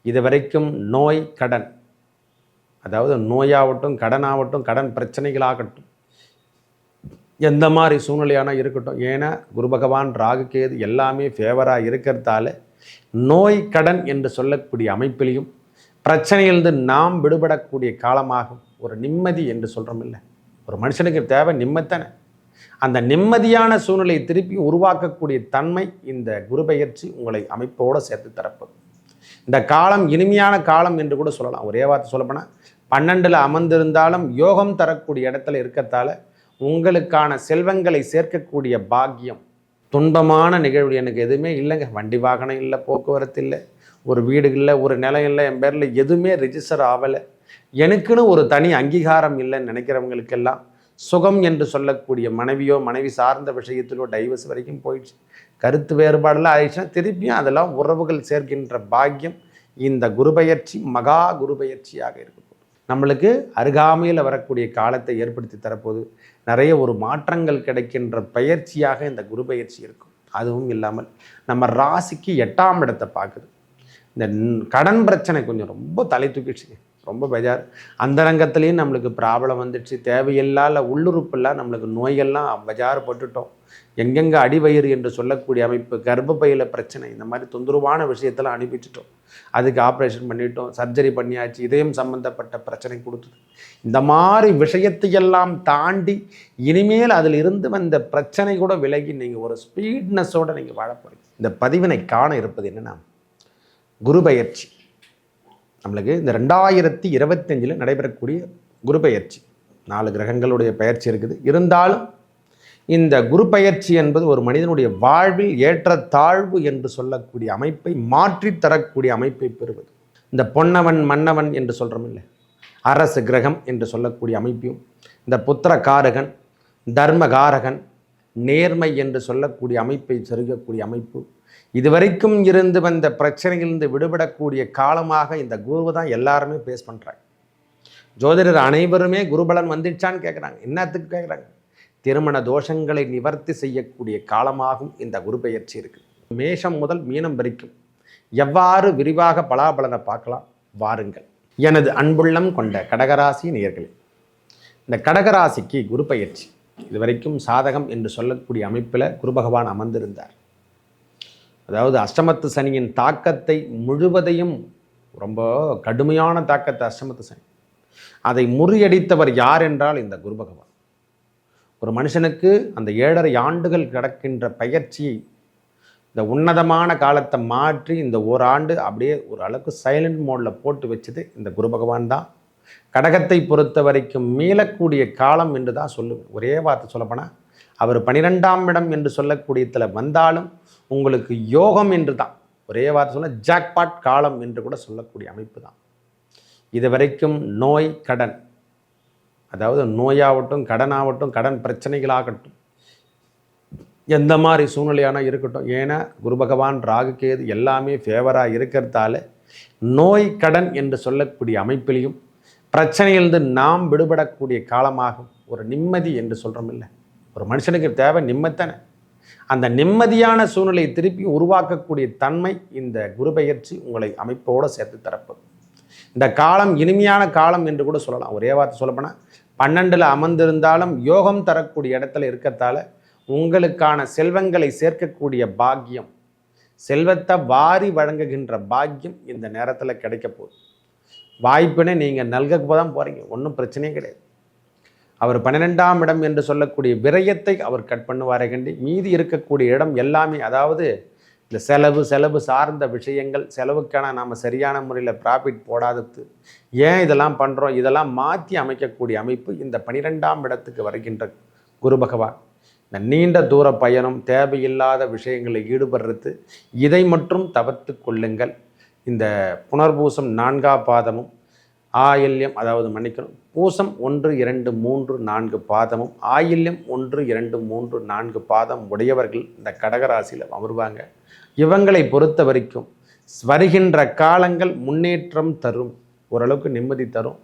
இது வரைக்கும் நோய் கடன், அதாவது நோயாகட்டும் கடனாகட்டும் கடன் பிரச்சனைகளாகட்டும் எந்த மாதிரி சூழ்நிலையான இருக்கட்டும், ஏன்னா குரு பகவான் ராகு கேது எல்லாமே ஃபேவராக இருக்கிறதால நோய் கடன் என்று சொல்லக்கூடிய அமைப்பிலையும் பிரச்சனையிலிருந்து நாம் விடுபடக்கூடிய காலமாகும். ஒரு நிம்மதி என்று சொல்கிறோம் இல்லை, ஒரு மனுஷனுக்கு தேவை நிம்மதித்தானே. அந்த நிம்மதியான சூழ்நிலையை திருப்பி உருவாக்கக்கூடிய தன்மை இந்த குரு பெயர்ச்சி உங்களை அமைப்போடு சேர்த்து தரப்போம். இந்த காலம் இனிமையான காலம் என்று கூட சொல்லலாம். ஒரே வார்த்தை சொல்லப்போனால் 12ல் அமர்ந்திருந்தாலும் யோகம் தரக்கூடிய இடத்துல இருக்கிறதால உங்களுக்கான செல்வங்களை சேர்க்கக்கூடிய பாக்கியம். துன்பமான நிகழ்வு எனக்கு எதுவுமே இல்லைங்க, வண்டி வாகனம் இல்லை, போக்குவரத்து இல்லை, ஒரு வீடு இல்லை, ஒரு நிலம் இல்லை, என் பேரில் எதுவுமே ரிஜிஸ்டர் ஆகலை, எனக்குன்னு ஒரு தனி அங்கீகாரம் இல்லைன்னு நினைக்கிறவங்களுக்கெல்லாம் சுகம் என்று சொல்லக்கூடிய மனைவியோ மனைவி சார்ந்த விஷயத்திலோ டைவர்ஸ் வரைக்கும் போயிடுச்சு, கருத்து வேறுபாடெல்லாம் ஆயிடுச்சுன்னா திருப்பியும் அதெல்லாம் உறவுகள் சேர்க்கின்ற பாக்கியம் இந்த குரு பெயர்ச்சி மகா குரு பெயர்ச்சியாக இருக்கும். நம்மளுக்கு அருகாமையில் வரக்கூடிய காலத்தை ஏற்படுத்தி தரப்போது நிறைய ஒரு மாற்றங்கள் கிடைக்கின்ற பயிற்சியாக இந்த குரு பெயர்ச்சி இருக்கும். அதுவும் இல்லாமல் நம்ம ராசிக்கு 8ஆம் இடத்தை பார்க்குது. இந்த கடன் பிரச்சனை கொஞ்சம் ரொம்ப தலை தூக்கிடுச்சுங்க, ரொம்ப பெஜார். அந்த ரங்கத்துலேயும் நம்மளுக்கு ப்ராப்ளம் வந்துடுச்சு, தேவையில்லாத உள்ளுறுப்பெல்லாம் நம்மளுக்கு நோய்கள்லாம் பஜார் போட்டுட்டோம். எங்கெங்கே அடிவயிறு என்று சொல்லக்கூடிய அமைப்பு, கர்ப்பப்பையில் பிரச்சனை, இந்த மாதிரி தொந்தரவான விஷயத்தெல்லாம் அனுப்பிச்சிட்டோம். அதுக்கு ஆப்ரேஷன் பண்ணிட்டோம், சர்ஜரி பண்ணியாச்சு, இதயம் சம்மந்தப்பட்ட பிரச்சனை கொடுத்தது. இந்த மாதிரி விஷயத்தையெல்லாம் தாண்டி இனிமேல் அதில் இருந்து வந்த பிரச்சனை கூட விலகி நீங்கள் ஒரு ஸ்பீட்னஸோடு நீங்கள் வாழ போகிறீங்க. இந்த பதிவினை காண இருப்பது என்னென்னா, குரு பெயர்ச்சி நம்மளுக்கு இந்த 2025 நடைபெறக்கூடிய குரு பெயர்ச்சி. 4 கிரகங்களுடைய பெயர்ச்சி இருக்குது. இருந்தாலும் இந்த குரு பெயர்ச்சி என்பது ஒரு மனிதனுடைய வாழ்வில் ஏற்ற தாழ்வு என்று சொல்லக்கூடிய அமைப்பை மாற்றி தரக்கூடிய அமைப்பை பெறுவது. இந்த பொன்னவன் மன்னவன் என்று சொல்கிறோம் இல்லை, அரசு கிரகம் என்று சொல்லக்கூடிய அமைப்பையும், இந்த புத்திரகாரகன் தர்மகாரகன் நேர்மை என்று சொல்லக்கூடிய அமைப்பை செருகக்கூடிய அமைப்பு, இதுவரைக்கும் இருந்து வந்த பிரச்சனைகளிலிருந்து விடுபடக்கூடிய காலமாக இந்த குருவை தான் எல்லாருமே பேஸ் பண்ணுறாங்க. ஜோதிடர் அனைவருமே குருபலன் வந்துடுச்சான்னு கேட்குறாங்க. என்னத்துக்கு கேட்குறாங்க? திருமண தோஷங்களை நிவர்த்தி செய்யக்கூடிய காலமாகவும் இந்த குரு பெயர்ச்சி இருக்குது. மேஷம் முதல் மீனம் வரைக்கும் எவ்வாறு விரிவாக பலாபலனை பார்க்கலாம் வாருங்கள். எனது அன்புள்ளம் கொண்ட கடகராசி நேயர்களே, இந்த கடகராசிக்கு குரு பெயர்ச்சி இதுவரைக்கும் சாதகம் என்று சொல்லக்கூடிய அமைப்பில் குரு பகவான் அமர்ந்திருந்தார். அதாவது அஷ்டமத்து சனியின் தாக்கத்தை முழுவதையும், ரொம்ப கடுமையான தாக்கத்தை அஷ்டமத்து சனி, அதை முறியடித்தவர் யார் என்றால் இந்த குரு பகவான். ஒரு மனுஷனுக்கு அந்த 7.5 ஆண்டுகள் கிடக்கின்ற பயிற்சியை, இந்த உன்னதமான காலத்தை மாற்றி இந்த ஓராண்டு அப்படியே ஒரு அளவுக்கு சைலண்ட் மோடில் போட்டு வச்சது இந்த குரு பகவான் தான். கடகத்தை பொறுத்த வரைக்கும் மீளக்கூடிய காலம் என்று தான் சொல்லுவேன். ஒரே வார்த்தை சொல்லப்போனால் அவர் 12ஆம் இடம் என்று சொல்லக்கூடியதில் வந்தாலும் உங்களுக்கு யோகம் என்று தான், ஒரே வார்த்தை சொல்ல ஜாக்பாட் காலம் என்று கூட சொல்லக்கூடிய அமைப்பு தான். இது வரைக்கும் நோய் கடன், அதாவது நோயாகட்டும் கடனாகட்டும் கடன் பிரச்சனைகளாகட்டும் எந்த மாதிரி சூழ்நிலையான இருக்கட்டும், ஏன்னா குரு பகவான் ராகு கேது எல்லாமே ஃபேவராக இருக்கிறதால நோய் கடன் என்று சொல்லக்கூடிய அமைப்பிலையும் பிரச்சனையிலிருந்து நாம் விடுபடக்கூடிய காலமாகும். ஒரு நிம்மதி என்று சொல்கிறோம் இல்லை, ஒரு மனுஷனுக்கு தேவை நிம்மதித்தானே. அந்த நிம்மதியான சூழ்நிலையை திருப்பி உருவாக்கக்கூடிய தன்மை இந்த குரு பெயர்ச்சி உங்களை அமைப்போடு சேர்த்து தரப்போம். இந்த காலம் இனிமையான காலம் என்று கூட சொல்லலாம். ஒரே வார்த்தை சொல்லப்போனால் 12ல் அமர்ந்திருந்தாலும் யோகம் தரக்கூடிய இடத்துல இருக்கிறதால உங்களுக்கான செல்வங்களை சேர்க்கக்கூடிய பாக்கியம், செல்வத்தை வாரி வழங்குகின்ற பாக்கியம் இந்த நேரத்தில் கிடைக்க போகுது. வாய்ப்புனே நீங்கள் நல்க தான் போகிறீங்க, ஒன்றும் பிரச்சனையே கிடையாது. அவர் 12ஆம் இடம் என்று சொல்லக்கூடிய விரயத்தை அவர் கட் பண்ணுவாரே கண்டி மீதி இருக்கக்கூடிய இடம் எல்லாமே, அதாவது இந்த செலவு சார்ந்த விஷயங்கள், செலவுக்கான நாம் சரியான முறையில் ப்ராஃபிட் போடாதது, ஏன் இதெல்லாம் பண்ணுறோம், இதெல்லாம் மாற்றி அமைக்கக்கூடிய அமைப்பு இந்த 12ஆம் இடத்துக்கு வருகின்ற குரு பகவான். இந்த நீண்ட தூர பயணம், தேவையில்லாத விஷயங்களில் ஈடுபடுறது, இதை மட்டும் தவிர்த்து கொள்ளுங்கள். இந்த புனர்பூசம் 4ஆம் பாதமும் ஆயில்யம், அதாவது மன்னிக்கணும், பூசம் 1, 2, 3, 4 பாதமும் ஆயில்யம் 1, 2, 3, 4 பாதம் உடையவர்கள் இந்த கடகராசியில் அமர்வாங்க. இவங்களை பொறுத்த வரைக்கும் வருகின்ற காலங்கள் முன்னேற்றம் தரும், ஓரளவுக்கு நிம்மதி தரும்.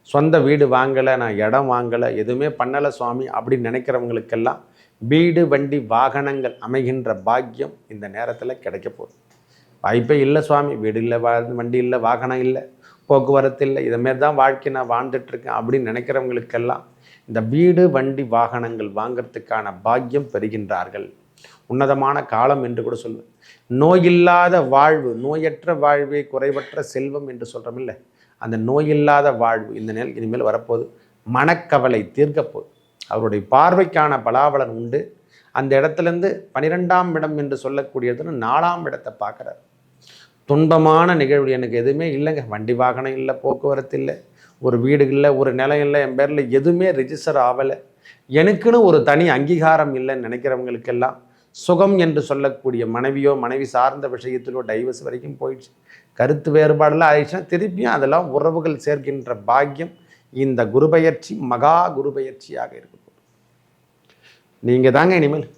சொந்த வீடு வாங்கலை, நான் இடம் வாங்கலை, எதுவுமே பண்ணலை சுவாமி அப்படின்னு நினைக்கிறவங்களுக்கெல்லாம் வீடு வண்டி வாகனங்கள் அமைகின்ற பாக்கியம் இந்த நேரத்தில் கிடைக்க போகுது. வாய்ப்பே இல்லை சுவாமி, வீடு இல்லை, வண்டி இல்லை, வாகனம் இல்லை, போக்குவரத்து இல்லை, இதமாரி தான் வாழ்க்கை நான் வாழ்ந்துட்டுருக்கேன் அப்படின்னு நினைக்கிறவங்களுக்கெல்லாம் இந்த வீடு, வண்டி, வாகனங்கள் வாங்கிறதுக்கான பாக்கியம் பெறுகின்றார்கள். உன்னதமான காலம் என்று கூட சொல்லுவேன். நோயில்லாத வாழ்வு, நோயற்ற வாழ்வே குறைவற்ற செல்வம் என்று சொல்கிறோம் இல்லை, அந்த நோயில்லாத வாழ்வு இந்த இனிமேல் வரப்போகுது. மனக்கவலை தீர்க்கப்போகுது. அவருடைய பார்வைக்கான பலாபலன் உண்டு. அந்த இடத்துலேருந்து 12ஆம் இடம் என்று சொல்லக்கூடியதுன்னு 4ஆம் இடத்தை பார்க்குறாரு. துன்பமான நிகழ்வு எனக்கு எதுவுமே இல்லைங்க, வண்டி வாகனம் இல்லை, போக்குவரத்து இல்லை, ஒரு வீடு இல்லை, ஒரு நிலம் இல்லை, என் பேரில் எதுவுமே ரிஜிஸ்டர் ஆகலை, எனக்குன்னு ஒரு தனி அங்கீகாரம் இல்லைன்னு நினைக்கிறவங்களுக்கெல்லாம் சுகம் என்று சொல்லக்கூடிய மனைவியோ மனைவி சார்ந்த விஷயத்திலோ டைவர்ஸ் வரைக்கும் போயிடுச்சு, கருத்து வேறுபாடெல்லாம் ஆயிடுச்சுன்னா திருப்பியும் அதெல்லாம் உறவுகள் சேர்க்கின்ற பாக்கியம் இந்த குருபெயர்ச்சி மகா குருபெயர்ச்சியாக இருக்கும். நீங்கள் தாங்க இனிமேல்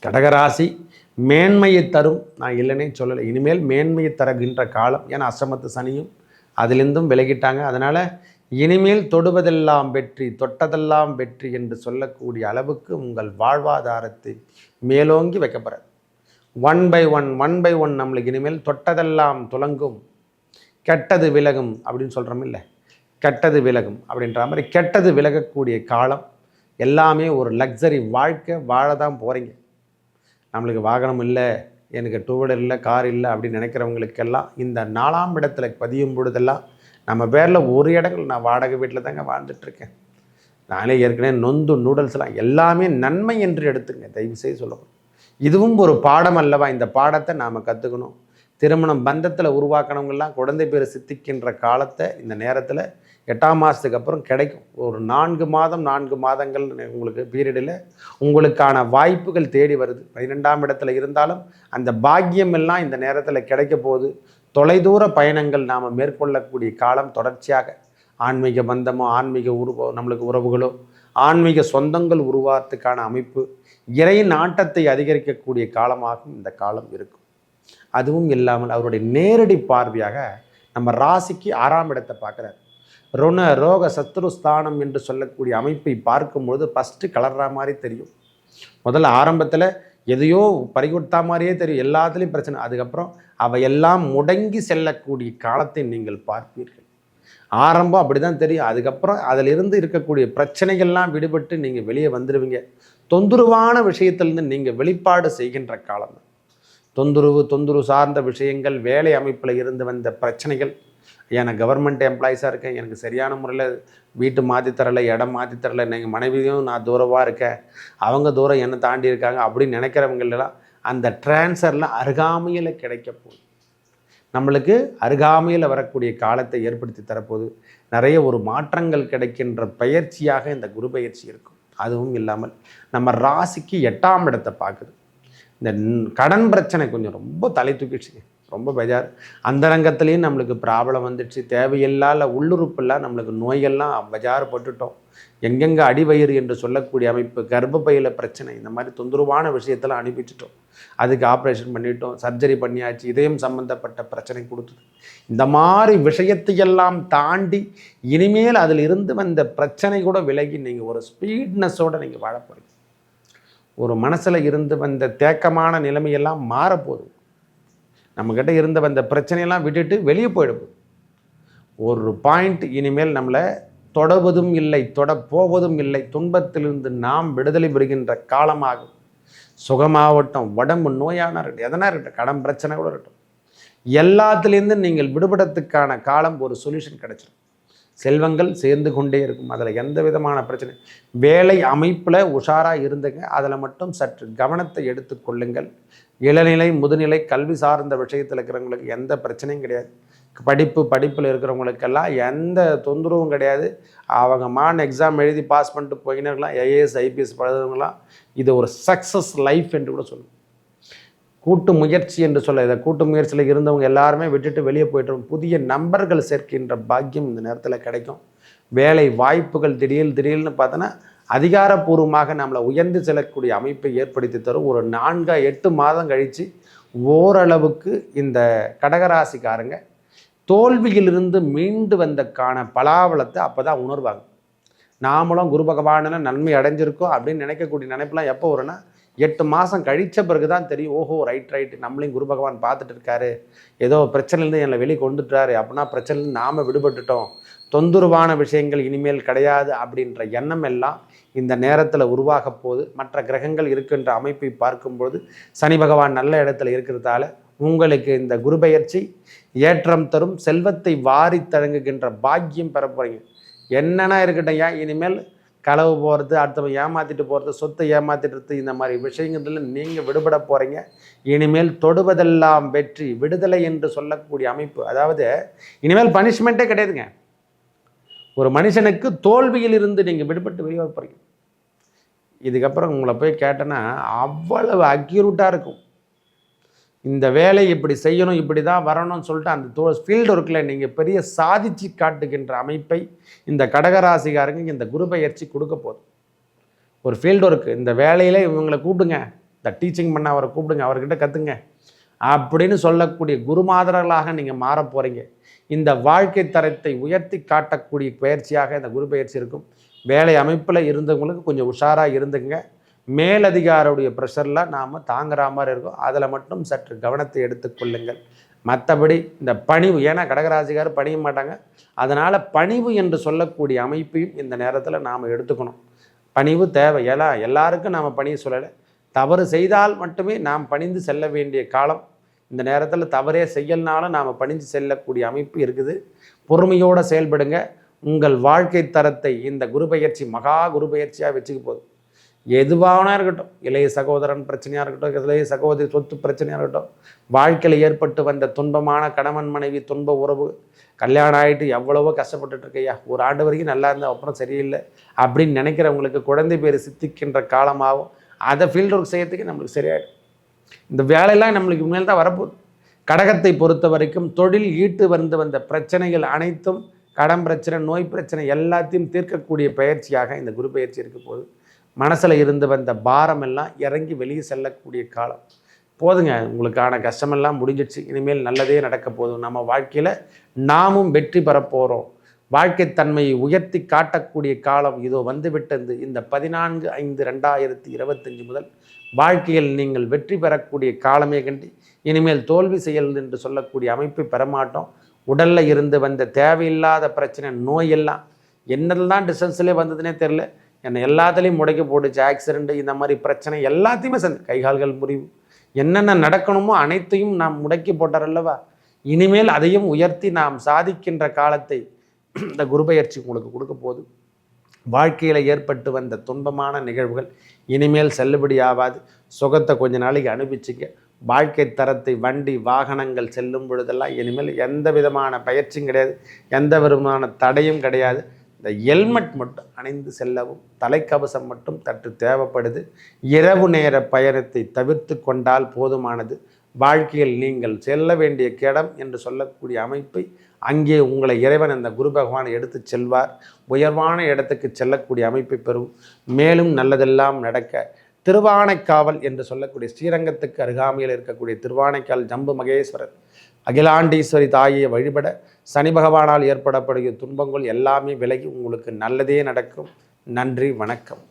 கடகராசி மேன்மையை தரும், நான் இல்லைன்னே சொல்லலை, இனிமேல் மேன்மையை தருகின்ற காலம். ஏன்னா அஷ்டமத்து சனியும் அதிலிருந்தும் விலகிட்டாங்க. அதனால் இனிமேல் தொடுவதெல்லாம் வெற்றி, தொட்டதெல்லாம் வெற்றி என்று சொல்லக்கூடிய அளவுக்கு உங்கள் வாழ்வாதாரத்தை மேலோங்கி வைக்கப்படுற ஒன் பை ஒன் நம்மளுக்கு இனிமேல் தொட்டதெல்லாம் துலங்கும், கெட்டது விலகும் அப்படின்னு சொல்கிறோம் இல்லை, கெட்டது விலகும் அப்படின்ற மாதிரி கெட்டது விலகக்கூடிய காலம். எல்லாமே ஒரு லக்ஸரி வாழ்க்கை வாழ தான் போகிறீங்க. நம்மளுக்கு வாகனம் இல்லை, எனக்கு டூ வீலர் இல்லை, கார் இல்லை அப்படின்னு நினைக்கிறவங்களுக்கெல்லாம் இந்த 4ஆம் இடத்துல பதியும் பொழுதெல்லாம் நம்ம பேரில் ஒரு இடங்கள், நான் வாடகை வீட்டில் தாங்க வாழ்ந்துட்டுருக்கேன், நானே ஏற்கனவே நொந்து நூடல்ஸ்லாம் எல்லாமே நன்மை என்று எடுத்துங்க, தயவு செய்து சொல்லணும். இதுவும் ஒரு பாடம் அல்லவா, இந்த பாடத்தை நாம் கற்றுக்கணும். திருமணம் பந்தத்தில் உருவாக்கினவங்கெல்லாம் குழந்தை பேர் சித்திக்கின்ற காலத்தை இந்த நேரத்தில் 8ஆம் மாதத்துக்கு அப்புறம் கிடைக்கும். ஒரு 4 மாதங்கள் உங்களுக்கு பீரியடில் உங்களுக்கான வாய்ப்புகள் தேடி வருது. 12ஆம் இடத்துல இருந்தாலும் அந்த பாக்கியம் எல்லாம் இந்த நேரத்தில் கிடைக்க போகுது. தொலைதூர பயணங்கள் நாம் மேற்கொள்ளக்கூடிய காலம். தொடர்ச்சியாக ஆன்மீக பந்தமோ, ஆன்மீக நம்மளுக்கு உறவுகளோ, ஆன்மீக சொந்தங்கள் உருவாகிறதுக்கான அமைப்பு, இறை நாட்டத்தை அதிகரிக்கக்கூடிய காலமாகவும் இந்த காலம் இருக்கும். அதுவும் இல்லாமல் அவருடைய நேரடி பார்வையாக நம்ம ராசிக்கு 6ஆம் இடத்தை பார்க்குறாரு. ருண ரோக சத்ருஸ்தானம் என்று சொல்லக்கூடிய அமைப்பை பார்க்கும்பொழுது ஃபஸ்ட்டு கலர்ற மாதிரி தெரியும். முதல்ல ஆரம்பத்தில் எதையோ பறிகொடுத்தா மாதிரியே தெரியும், எல்லாத்துலேயும் பிரச்சனை. அதுக்கப்புறம் அவையெல்லாம் முடங்கி செல்லக்கூடிய காலத்தை நீங்கள் பார்ப்பீர்கள். ஆரம்பம் அப்படி தான் தெரியும். அதுக்கப்புறம் அதிலிருந்து இருக்கக்கூடிய பிரச்சனைகள்லாம் விடுபட்டு நீங்கள் வெளியே வந்துடுவீங்க. தொந்தரவான விஷயத்திலிருந்து நீங்கள் வெளிப்பாடு செய்கின்ற காலம். தொந்தரவு சார்ந்த விஷயங்கள், வேலை அமைப்பில் இருந்து வந்த பிரச்சனைகள், நான் கவர்மெண்ட் எம்ப்ளாயிஸாக இருக்கேன், எனக்கு சரியான முறையில் வீட்டு மாற்றி தரலை, இடம் மாற்றி தரலை, எங்கள் மனைவியும் நான் தூரமாக இருக்கேன், அவங்க தூரம் என்னை தாண்டி இருக்காங்க அப்படின்னு நினைக்கிறவங்களெல்லாம் அந்த டிரான்ஸ்ஃபர்லாம் அருகாமையில் கிடைக்க போகுது. நம்மளுக்கு அருகாமையில் வரக்கூடிய காலத்தை ஏற்படுத்தி தரப்போகுது. நிறைய ஒரு மாற்றங்கள் கிடைக்கின்ற பயிற்சியாக இந்த குரு பயிற்சி இருக்கும். அதுவும் இல்லாமல் நம்ம ராசிக்கு 8ஆம் இடத்தை பார்க்குது. இந்த கடன் பிரச்சனை கொஞ்சம் ரொம்ப தலை தூக்கிடுச்சுங்க, ரொம்ப பெஜார். அந்த ரங்கத்துலேயும் நம்மளுக்கு ப்ராப்ளம் வந்துடுச்சு. தேவையில்லாத உள்ளுறுப்பெல்லாம் நம்மளுக்கு நோய்கள்லாம் பஜார் போட்டுட்டோம். எங்கெங்கே அடிவயிறு என்று சொல்லக்கூடிய அமைப்பு, கர்ப்பப்பையில் பிரச்சனை, இந்த மாதிரி தொந்தரவான விஷயத்தெல்லாம் அனுப்பிச்சிட்டோம். அதுக்கு ஆப்ரேஷன் பண்ணிட்டோம், சர்ஜரி பண்ணியாச்சு, இதயம் சம்மந்தப்பட்ட பிரச்சனை கொடுத்துது. இந்த மாதிரி விஷயத்தையெல்லாம் தாண்டி இனிமேல் அதில் இருந்து வந்த பிரச்சனை கூட விலகி நீங்கள் ஒரு ஸ்பீட்னஸோடு நீங்கள் வாழ போகிறீங்க. ஒரு மனசில் இருந்து வந்த தேக்கமான நிலைமையெல்லாம் மாறப்போகுது. நம்மக்கிட்ட இருந்த வந்த பிரச்சனையெல்லாம் விட்டுட்டு வெளியே போயிடுது. ஒரு பாயிண்ட் இனிமேல் நம்மளை தொடவதும் இல்லை, போவதும் இல்லை. துன்பத்திலிருந்து நாம் விடுதலை பெறுகின்ற காலமாகும். சுகமாகட்டும், உடம்பு நோயான இருக்கட்டும், எதனா இருக்கட்டும், கடன் பிரச்சனை கூட இருக்கட்டும், எல்லாத்துலேருந்து நீங்கள் விடுபடுறதுக்கான காலம், ஒரு சொல்யூஷன் கிடைச்சிடும். செல்வங்கள் சேர்ந்து கொண்டே இருக்கும். அதில் எந்த விதமான பிரச்சனை, வேலை அமைப்பில் உஷாராக இருந்துங்க, அதில் மட்டும் சற்று கவனத்தை எடுத்து கொள்ளுங்கள். இளநிலை முதுநிலை கல்வி சார்ந்த விஷயத்தில் இருக்கிறவங்களுக்கு எந்த பிரச்சனையும் கிடையாது. படிப்பில் இருக்கிறவங்களுக்கெல்லாம் எந்த தொந்தரவும் கிடையாது. அவங்க எக்ஸாம் எழுதி பாஸ் பண்ணிட்டு போயினர்களாம், ஐஏஎஸ் ஐபிஎஸ் பழகிறவங்களாம் இது ஒரு சக்ஸஸ் லைஃப் என்று கூட சொல்லுவோம். கூட்டு முயற்சி என்று சொல்ல, இதை கூட்டு முயற்சியில் இருந்தவங்க எல்லாருமே விட்டுட்டு வெளியே போய்ட்டு புதிய நண்பர்கள் சேர்க்கின்ற பாக்கியம் இந்த நேரத்தில் கிடைக்கும். வேலை வாய்ப்புகள் திடீர்னு பார்த்தோன்னா அதிகாரப்பூர்வமாக நம்மளை உயர்ந்து செல்லக்கூடிய அமைப்பை ஏற்படுத்தி தரும். ஒரு 4-8 மாதம் கழித்து ஓரளவுக்கு இந்த கடகராசிக்காரங்க தோல்வியிலிருந்து மீண்டு வந்தக்கான பலாபலத்தை அப்போ தான் உணர்வாங்க. நாமளும் குரு பகவானில் நன்மை அடைஞ்சிருக்கோம் அப்படின்னு நினைக்கக்கூடிய நினைப்பெல்லாம் எப்போ வரும்னா, 8 மாதம் கழித்த பிறகு தான் தெரியும், ஓஹோ ரைட்டு நம்மளையும் குரு பகவான் பார்த்துட்டு இருக்காரு, ஏதோ பிரச்சனையிலேருந்து என்னை வெளியே கொண்டுட்டாரு, அப்படின்னா பிரச்சனையிலேருந்து நாம் விடுபட்டுட்டோம், தொந்தரவான விஷயங்கள் இனிமேல் கிடையாது அப்படின்ற எண்ணம் எல்லாம் இந்த நேரத்தில் உருவாக போது. மற்ற கிரகங்கள் இருக்கின்ற அமைப்பை பார்க்கும்போது சனி பகவான் நல்ல இடத்துல இருக்கிறதால உங்களுக்கு இந்த குரு பெயர்ச்சி ஏற்றம் தரும், செல்வத்தை வாரி தழங்குகின்ற பாக்கியம் பெற போகிறீங்க. என்னென்னா இருக்கட்டும், ஏன் இனிமேல் களவு போகிறது, அடுத்தவன் ஏமாற்றிட்டு போகிறது, சொத்தை ஏமாற்றிட்டு இந்த மாதிரி விஷயங்கள்ல நீங்கள் விடுபட போகிறீங்க. இனிமேல் தொடுவதெல்லாம் வெற்றி, விடுதலை என்று சொல்லக்கூடிய அமைப்பு. அதாவது இனிமேல் பனிஷ்மெண்ட்டே கிடையாதுங்க. ஒரு மனுஷனுக்கு தோல்வியில் இருந்து நீங்கள் விடுபட்டு வெளியே போகிறீங்க. இதுக்கப்புறம் உங்களை போய் கேட்டேன்னா அவ்வளவு அக்யூரேட்டாக இருக்கும். இந்த வேலை இப்படி செய்யணும், இப்படி தான் வரணும்னு சொல்லிட்டு அந்த ஃபீல்டு ஒர்க்கில் நீங்கள் பெரிய சாதிச்சு காட்டுகின்ற அமைப்பை இந்த கடகராசிக்காரங்க இந்த குரு பெயர்ச்சி கொடுக்க போகுது. ஒரு ஃபீல்டு ஒர்க்கு, இந்த வேலையில் இவங்களை கூப்பிடுங்க, இந்த டீச்சிங் பண்ண அவரை கூப்பிடுங்க, அவர்கிட்ட கற்றுங்க அப்படின்னு சொல்லக்கூடிய குருமாதர்களாக நீங்கள் மாற போகிறீங்க. இந்த வாழ்க்கை தரத்தை உயர்த்தி காட்டக்கூடிய பயிற்சியாக இந்த குரு பயிற்சி இருக்கும். வேலை அமைப்பில் இருந்தவங்களுக்கு கொஞ்சம் உஷாராக இருந்துங்க. மேலதிகாரியுடைய ப்ரெஷரில் நாம் தாங்குற மாதிரி இருக்கும். அதில் மட்டும் சற்று கவனத்தை எடுத்துக்கொள்ளுங்கள். மற்றபடி இந்த பணிவு, ஏன்னா கடகராசிக்கார் பணிய மாட்டாங்க, அதனால் பணிவு என்று சொல்லக்கூடிய அமைப்பையும் இந்த நேரத்தில் நாம் எடுத்துக்கணும். பணிவு தேவை. ஏன்னா எல்லாருக்கும் நாம் பணியை சொல்லலை, தவறு செய்தால் மட்டுமே நாம் பணிந்து செல்ல வேண்டிய காலம். இந்த நேரத்தில் தவறே செய்யலனாலும் நாம் பணிஞ்சு செல்லக்கூடிய அமைப்பு இருக்குது. பொறுமையோடு செயல்படுங்க. உங்கள் வாழ்க்கை தரத்தை இந்த குரு பெயர்ச்சி மகா குரு பெயர்ச்சியாக வச்சுக்க போகுது. எதுவானா இருக்கட்டும், இளைய சகோதரன் பிரச்சனையாக இருக்கட்டும், இளைய சகோதரி சொத்து பிரச்சனையாக இருக்கட்டும், வாழ்க்கையில் ஏற்பட்டு வந்த துன்பமான கணவன் மனைவி துன்ப உறவு, கல்யாணம் ஆகிட்டு எவ்வளவோ கஷ்டப்பட்டுட்டு இருக்கையா, ஒரு ஆண்டு வரைக்கும் நல்லா இருந்தால் அப்புறம் சரியில்லை அப்படின்னு நினைக்கிறவங்களுக்கு குழந்தை பேர் சித்திக்கின்ற காலமாகும். அதை ஃபீல்டு ஒர்க் செய்யறதுக்கு நம்மளுக்கு சரியாயிடும். இந்த வேலையெல்லாம் நம்மளுக்கு முன்னாடி தான் வரப்போகுது. கடகத்தை பொறுத்த வரைக்கும் தொழில் ஈட்டு வந்த பிரச்சனைகள் அனைத்தும், கடன் பிரச்சனை, நோய் பிரச்சனை எல்லாத்தையும் தீர்க்கக்கூடிய பயிற்சியாக இந்த குரு பயிற்சி இருக்க போது. மனசில் இருந்து வந்த பாரம் எல்லாம் இறங்கி வெளியே செல்லக்கூடிய காலம். போதுங்க, உங்களுக்கான கஷ்டமெல்லாம் முடிஞ்சிடுச்சு, இனிமேல் நல்லதே நடக்க போதும். நம்ம வாழ்க்கையில் நாமும் வெற்றி பெறப்போகிறோம். வாழ்க்கை தன்மையை உயர்த்தி காட்டக்கூடிய காலம் இதோ வந்துவிட்டது. இந்த 14/5/2025 முதல் வாழ்க்கையில் நீங்கள் வெற்றி பெறக்கூடிய காலமே கண்டி இனிமேல் தோல்வி செயல் என்று சொல்லக்கூடிய அமைப்பை பெறமாட்டோம். உடலில் இருந்து வந்த தேவையில்லாத பிரச்சனை, நோயெல்லாம் என்னெல்லாம் டிஸ்டன்ஸ்லேயே வந்ததுன்னே தெரில, என்னை எல்லாத்துலேயும் முடைக்க போட்டுச்சு. ஆக்சிடெண்ட்டு, இந்த மாதிரி பிரச்சனை எல்லாத்தையுமே கைகால்கள் முறிவு, என்னென்ன நடக்கணுமோ அனைத்தையும் நாம் முடக்கி போட்டாரல்லவா. இனிமேல் அதையும் உயர்த்தி நாம் சாதிக்கின்ற காலத்தை இந்த குரு பெயர்ச்சி உங்களுக்கு கொடுக்க போது. வாழ்க்கையில் ஏற்பட்டு வந்த துன்பமான நிகழ்வுகள் இனிமேல் செல்லுபடி ஆகாது. சுகத்தை கொஞ்ச நாளைக்கு அனுபவிச்சுக்க. வாழ்க்கை தரத்தை, வண்டி வாகனங்கள் செல்லும் பொழுதெல்லாம் இனிமேல் எந்த விதமான பயிற்சியும் கிடையாது, எந்த விதமான தடையும் கிடையாது. இந்த ஹெல்மெட் மட்டும் அணிந்து செல்லவும், தலைக்கவசம் மட்டும் தட்டு தேவைப்படுது. இரவு நேர பயணத்தை தவிர்த்து கொண்டால் போதுமானது. வாழ்க்கையில் நீங்கள் செல்ல வேண்டிய இடம் என்று சொல்லக்கூடிய அமைப்பை அங்கே உங்களை இறைவன் அந்த குரு பகவான் எடுத்து செல்வார். உயர்வான இடத்துக்கு செல்லக்கூடிய அமைப்பை பெறும். மேலும் நல்லதெல்லாம் நடக்க திருவானைக்காவல் என்று சொல்லக்கூடிய ஸ்ரீரங்கத்துக்கு அருகாமையில் இருக்கக்கூடிய திருவானைக்காவல் ஜம்பு மகேஸ்வரர் அகிலாண்டீஸ்வரி தாயை வழிபட சனி பகவானால் ஏற்படப்படுகிற துன்பங்கள் எல்லாமே விலகி உங்களுக்கு நல்லதே நடக்கும். நன்றி, வணக்கம்.